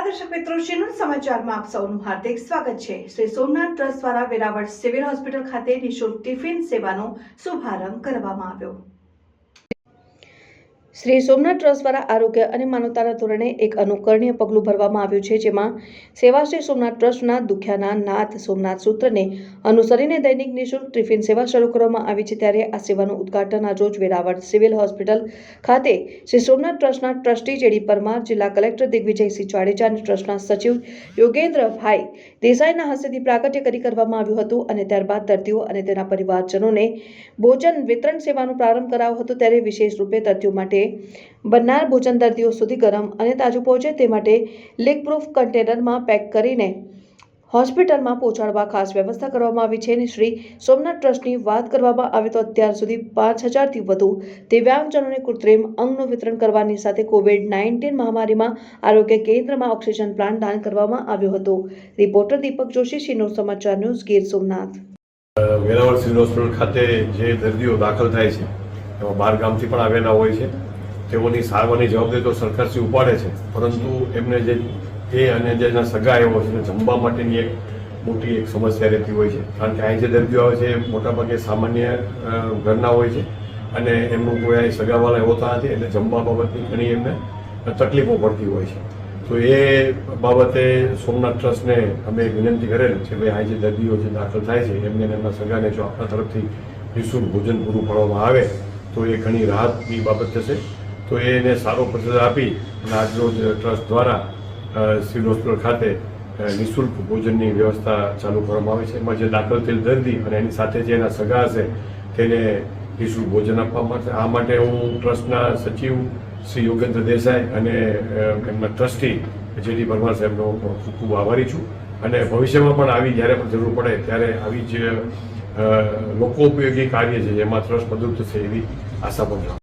દર્શક મિત્રો, ચેનલ સમાચારમાં આપ સૌનું હાર્દિક સ્વાગત છે। શ્રી સોમનાથ ટ્રસ્ટ દ્વારા વેરાવળ સિવિલ હોસ્પિટલ ખાતે નિઃશુલ્ક ટિફિન સેવાનો શુભારંભ કરવામાં આવ્યો। શ્રી સોમનાથ ટ્રસ્ટ દ્વારા આરોગ્ય અને માનવતાના ધોરણે એક અનુકરણીય પગલું ભરવામાં આવ્યું છે, જેમાં સેવા શ્રી સોમનાથ ટ્રસ્ટના દુખ્યાના નાથ સોમનાથ સૂત્રને અનુસરીને દૈનિક નિઃશુલ્ક ટિફિન સેવા શરૂ કરવામાં આવી છે। ત્યારે આ સેવાનું ઉદ્ઘાટન આજરોજ વેરાવળ સિવિલ હોસ્પિટલ ખાતે શ્રી સોમનાથ ટ્રસ્ટના ટ્રસ્ટી જેડી પરમાર, જિલ્લા કલેક્ટર દિગ્વિજયસિંહ જાડેજા અને ટ્રસ્ટના સચિવ યોગેન્દ્રભાઈ દેસાઈના હસ્તેથી પ્રાગટ્ય કરી કરવામાં આવ્યું હતું અને ત્યારબાદ દર્દીઓ અને તેના પરિવારજનોને ભોજન વિતરણ સેવાનો પ્રારંભ કરાયો હતો। ત્યારે વિશેષ રૂપે દર્દીઓ માટે બનનાર ભોજન દર્દીઓ સુધી ગરમ અને તાજું પહોંચે તે માટે લીક પ્રૂફ કન્ટેનરમાં પેક કરીને હોસ્પિટલમાં પહોંચાડવા ખાસ વ્યવસ્થા કરવામાં આવી છે। શ્રી સોમનાથ ટ્રસ્ટની વાત કરવામાં આવે તો અત્યાર સુધી 5000થી વધુ દિવ્યાંગજનોને કૃત્રિમ અંગનું વિતરણ કરવાની સાથે કોવિડ-19 મહામારીમાં આરોગ્ય કેન્દ્રમાં ઓક્સિજન પ્લાન્ટ દાન કરવામાં આવ્યો હતો। રિપોર્ટર દીપક જોશી, શિનોર સમાચાર news, Gir Somnath. Veraval civil hospital ખાતે જે દર્દીઓ દાખલ થાય છે એમાં બહાર ગામથી પણ આવેલા હોય છે। તેઓની સારવારની જવાબદારી તો સરકારશ્રી ઉપાડે છે, પરંતુ એમને જે અને જેના સગા એવો છે જમવા માટેની એક મોટી એક સમસ્યા રહેતી હોય છે। કારણ કે અહીં જે દર્દીઓ આવે છે એ મોટાભાગે સામાન્ય ઘરના હોય છે અને એમનું કોઈ અહીં સગાવાળા હોતા નથી, એટલે જમવા બાબતની ઘણી એમને તકલીફો પડતી હોય છે। તો એ બાબતે સોમનાથ ટ્રસ્ટને અમે વિનંતી કરેલ છે ભાઈ અહીં જે દર્દીઓ જે દાખલ થાય છે એમને એમના સગાને જો આપણા તરફથી નિઃશુલ્ક ભોજન પૂરું પાડવામાં આવે તો એ ઘણી રાહતની બાબત થશે। તો એને સારો પ્રતિસાદ આપી અને આજરોજ ટ્રસ્ટ દ્વારા સિવિલ હોસ્પિટલ ખાતે નિઃશુલ્ક ભોજનની વ્યવસ્થા ચાલુ કરવામાં આવે છે। એમાં જે દાખલ થયેલ દર્દી અને એની સાથે જે એના સગા હશે તેને નિઃશુલ્ક ભોજન આપવા માટે આ માટે હું ટ્રસ્ટના સચિવ શ્રી યોગેન્દ્ર દેસાઈ અને એમના ટ્રસ્ટી જેડી પરમાર સાહેબનો ખૂબ ખૂબ આભારી છું અને ભવિષ્યમાં પણ આવી જ્યારે પણ જરૂર પડે ત્યારે આવી જ લોકો ઉપયોગી કાર્ય છે જેમાં ટ્રસ્ટ મદદ થશે એવી આશા પણ